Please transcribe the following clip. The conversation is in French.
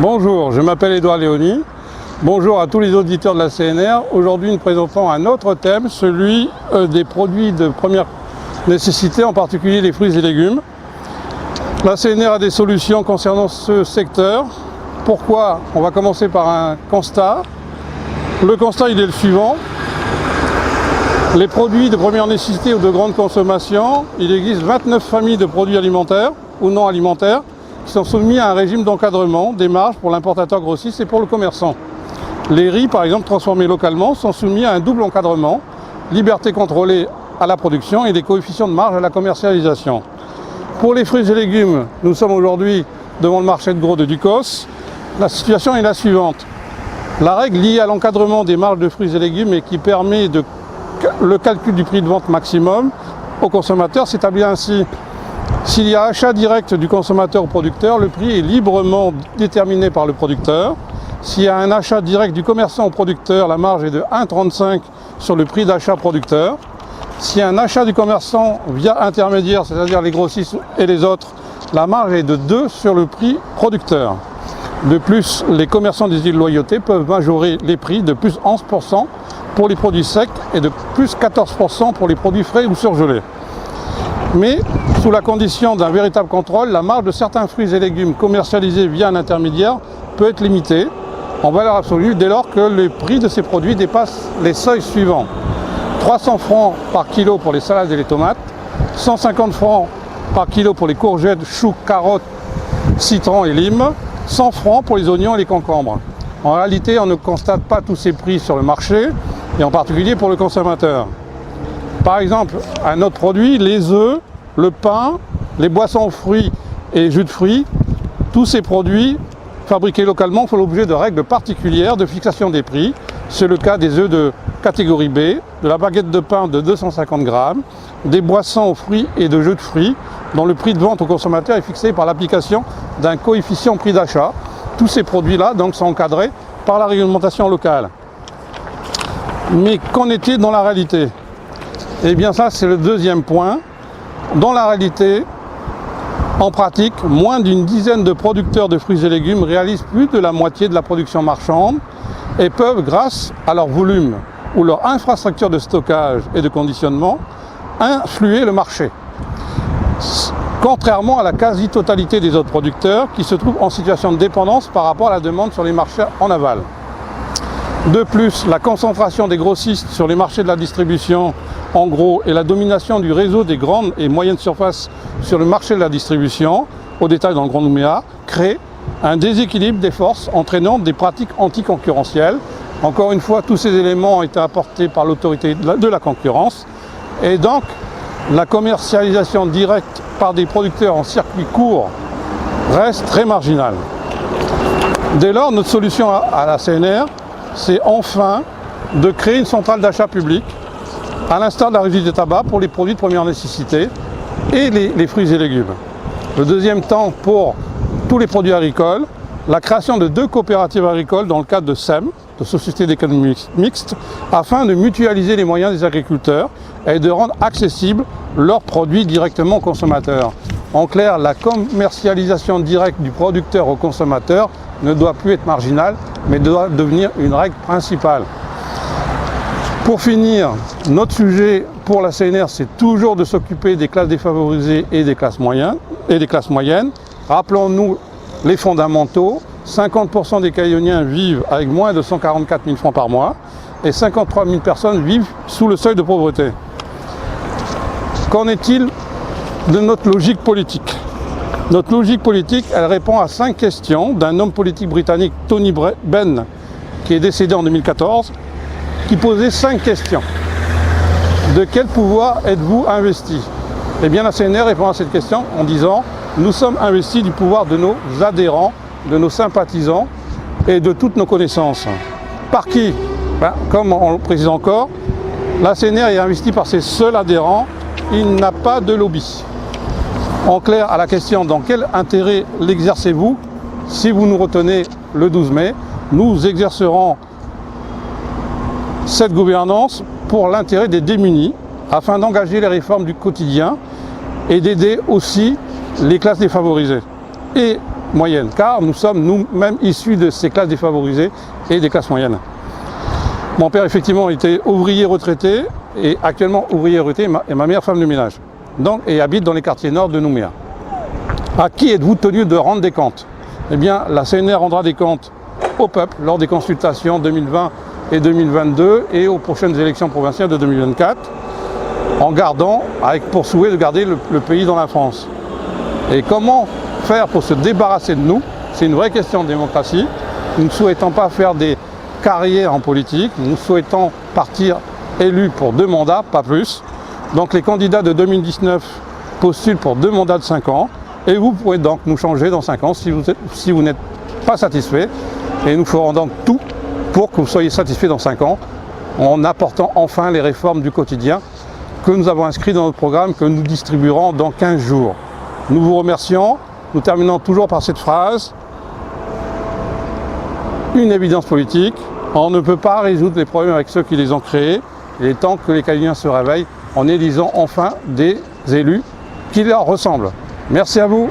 Bonjour, je m'appelle Édouard Léoni. Bonjour à tous les auditeurs de la CNR. Aujourd'hui, nous présentons un autre thème, celui des produits de première nécessité, en particulier les fruits et légumes. La CNR a des solutions concernant ce secteur. Pourquoi? On va commencer par un constat. Le constat, il est le suivant. Les produits de première nécessité ou de grande consommation, il existe 29 familles de produits alimentaires ou non alimentaires qui sont soumis à un régime d'encadrement des marges pour l'importateur grossiste et pour le commerçant. Les riz, par exemple, transformés localement, sont soumis à un double encadrement, liberté contrôlée à la production et des coefficients de marge à la commercialisation. Pour les fruits et légumes, nous sommes aujourd'hui devant le marché de gros de Ducos. La situation est la suivante. La règle liée à l'encadrement des marges de fruits et légumes et qui permet le calcul du prix de vente maximum au consommateur s'établit ainsi. S'il y a achat direct du consommateur au producteur, le prix est librement déterminé par le producteur. S'il y a un achat direct du commerçant au producteur, la marge est de 1,35 sur le prix d'achat producteur. S'il y a un achat du commerçant via intermédiaire, c'est-à-dire les grossistes et les autres, la marge est de 2 sur le prix producteur. De plus, les commerçants des îles Loyauté peuvent majorer les prix de plus 11% pour les produits secs et de plus 14% pour les produits frais ou surgelés. Mais, sous la condition d'un véritable contrôle, la marge de certains fruits et légumes commercialisés via un intermédiaire peut être limitée en valeur absolue dès lors que le prix de ces produits dépasse les seuils suivants. 300 francs par kilo pour les salades et les tomates, 150 francs par kilo pour les courgettes, choux, carottes, citrons et limes, 100 francs pour les oignons et les concombres. En réalité, on ne constate pas tous ces prix sur le marché, et en particulier pour le consommateur. Par exemple, un autre produit, les œufs, le pain, les boissons aux fruits et jus de fruits, tous ces produits fabriqués localement font l'objet de règles particulières de fixation des prix. C'est le cas des œufs de catégorie B, de la baguette de pain de 250 grammes, des boissons aux fruits et de jus de fruits, dont le prix de vente au consommateur est fixé par l'application d'un coefficient prix d'achat. Tous ces produits-là donc sont encadrés par la réglementation locale. Mais qu'en est-il dans la réalité? Eh bien ça, c'est le deuxième point. Dans la réalité, en pratique, moins d'une dizaine de producteurs de fruits et légumes réalisent plus de la moitié de la production marchande et peuvent, grâce à leur volume ou leur infrastructure de stockage et de conditionnement, influer le marché. Contrairement à la quasi-totalité des autres producteurs qui se trouvent en situation de dépendance par rapport à la demande sur les marchés en aval. De plus, la concentration des grossistes sur les marchés de la distribution en gros et la domination du réseau des grandes et moyennes surfaces sur le marché de la distribution, au détail dans le Grand Nouméa, crée un déséquilibre des forces entraînant des pratiques anticoncurrentielles. Encore une fois, tous ces éléments ont été apportés par l'autorité de la concurrence et donc la commercialisation directe par des producteurs en circuit court reste très marginale. Dès lors, notre solution à la CNR, c'est enfin de créer une centrale d'achat public, à l'instar de la Régie des tabacs pour les produits de première nécessité et les fruits et légumes. Le deuxième temps, pour tous les produits agricoles, la création de 2 coopératives agricoles dans le cadre de SEM, de Société d'économie mixte, afin de mutualiser les moyens des agriculteurs et de rendre accessibles leurs produits directement aux consommateurs. En clair, la commercialisation directe du producteur au consommateur ne doit plus être marginale, mais doit devenir une règle principale. Pour finir, notre sujet pour la CNR, c'est toujours de s'occuper des classes défavorisées et des classes moyennes. Rappelons-nous les fondamentaux. 50% des Caïoniens vivent avec moins de 144 000 francs par mois et 53 000 personnes vivent sous le seuil de pauvreté. Qu'en est-il de notre logique politique? Notre logique politique, elle répond à 5 questions d'un homme politique britannique, Tony Benn, qui est décédé en 2014, qui posait 5 questions. De quel pouvoir êtes-vous investi? Eh bien, la CNR répond à cette question en disant « Nous sommes investis du pouvoir de nos adhérents, de nos sympathisants et de toutes nos connaissances. » Par qui? Comme on le précise encore, la CNR est investie par ses seuls adhérents. Il n'a pas de lobby. En clair, à la question « Dans quel intérêt l'exercez-vous ?» Si vous nous retenez le 12 mai, nous exercerons cette gouvernance pour l'intérêt des démunis, afin d'engager les réformes du quotidien et d'aider aussi les classes défavorisées. Et moyenne, car nous sommes nous-mêmes issus de ces classes défavorisées et des classes moyennes. Mon père, effectivement, était ouvrier retraité, et actuellement ouvrier retraité, et ma mère femme de ménage, donc, et habite dans les quartiers nord de Nouméa. À qui êtes-vous tenu de rendre des comptes? Eh bien, la CNR rendra des comptes au peuple lors des consultations 2020 et 2022 et aux prochaines élections provinciales de 2024, en gardant, avec pour souhait de garder le pays dans la France. Et comment faire pour se débarrasser de nous? C'est une vraie question de démocratie. Nous ne souhaitons pas faire des carrières en politique, nous souhaitons partir élus pour 2 mandats, pas plus. Donc les candidats de 2019 postulent pour 2 mandats de 5 ans, et vous pourrez donc nous changer dans 5 ans si vous n'êtes pas satisfait, et nous ferons donc tout pour que vous soyez satisfait dans 5 ans, en apportant enfin les réformes du quotidien que nous avons inscrites dans notre programme, que nous distribuerons dans 15 jours. Nous vous remercions. Nous terminons toujours par cette phrase: une évidence politique, on ne peut pas résoudre les problèmes avec ceux qui les ont créés. Il est temps que les Calédoniens se réveillent en élisant enfin des élus qui leur ressemblent. Merci à vous.